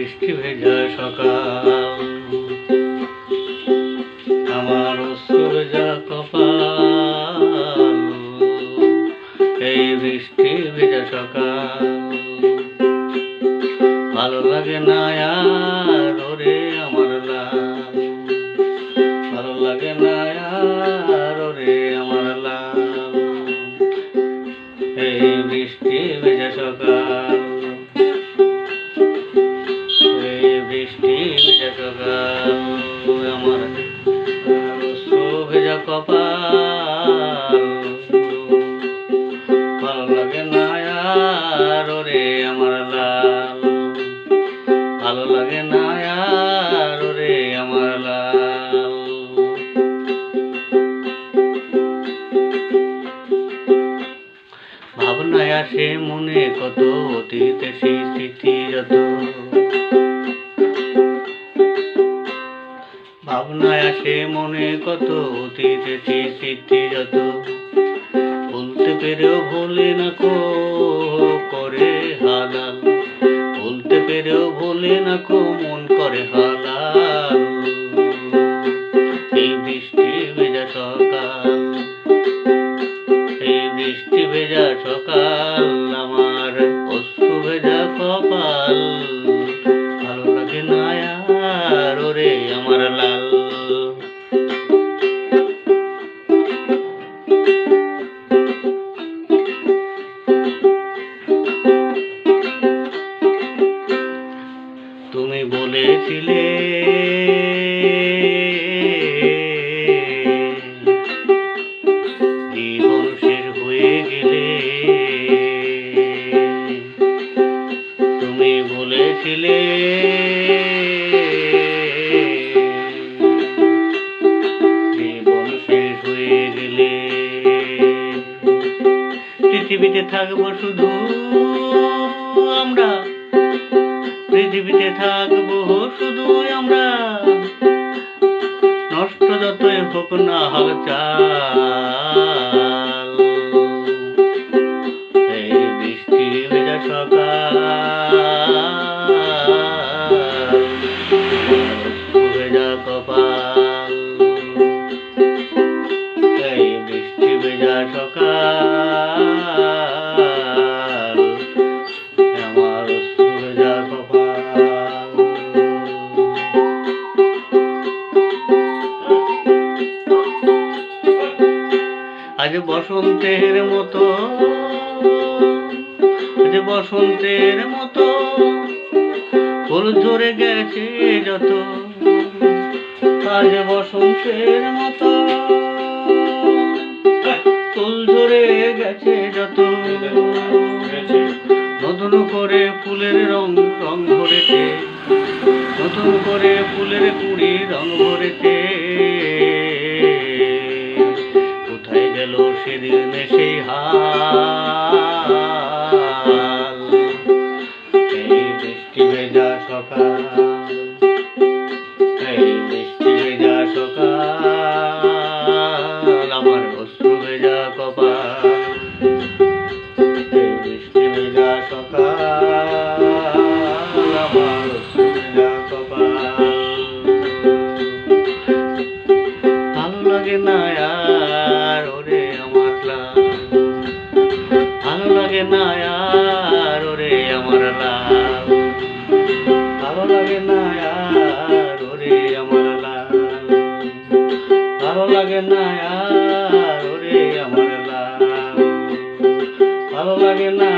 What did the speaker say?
বৃষ্টি ভেজা সকাল, আমার অশ্রু ভেজা কপাল, এই বৃষ্টি ভেজা সকাল। ভালো লাগে না আর ওরে আমার লাল, ভালো লাগে না আর ওরে আমার লাল, এই বৃষ্টি ভেজা সকাল, এই বৃষ্টি ভেজা সকাল। আমার অশ্রু ভেজা কপাল, ভালো লাগে না আর ওরে আমার লাল, ভালো লাগে না আর ওরে আমার লাল। ভাবনায় আসে মনে কত অতীতে সেই স্মৃতি যত, ভাবনায় আসে মনে কত অতীতে সেই স্মৃতি যত, বলতে পেরেও ভোলে না কো করে হালাল, বলতে পেরেও ভোলে না কো মন করে হালাল, এই বৃষ্টি ভেজা সকাল, এই বৃষ্টি ভেজা সকাল, আমার অশ্রু ভেজা কপাল, ভালো লাগে না আর ওরে আমার লাল। তুমি বলেছিলে জীবন শেষ হয়ে গেলে, তুমি বলেছিলে জীবন শেষ হয়ে গেলে, পৃথিবীতে থাকবো শুধু আমরা, পৃথিবীতে থাকবো শুধু আমরা, নষ্ট যতই হোক না হালচাল, এই বৃষ্টি ভেজা সকাল, অশ্রু ভেজা কপাল, এই বৃষ্টি ভেজা সকাল, আমার অশ্রু ভেজা কপাল। আজ বসন্তের মতো, আজ বসন্তের মতো ফুল ঝরে গেছে যত, আজ বসন্তের মতো ফুল ঝরে গেছে যত, নতুন করে ফুলের রং রং ভরেছে, নতুন করে ফুলের কুড়ি রং ভরেছে, কোথায় গেল সেদিন সেই হাল, এই বৃষ্টি ভেজা সকাল, এই বৃষ্টি ভেজা সকাল, আমার অশ্রু ভেজা কপাল, এই বৃষ্টি ভেজা সকাল, আমার অশ্রু ভেজা কপাল। ভালো লাগে না আর ওরে আমার লাল, ভালো লাগে না আর ওরে আমার লাল, ভালো লাগে না আর ওরে আমার লাল, ভালো লাগে না আর ওরে আমার লাল, ভালো লাগে না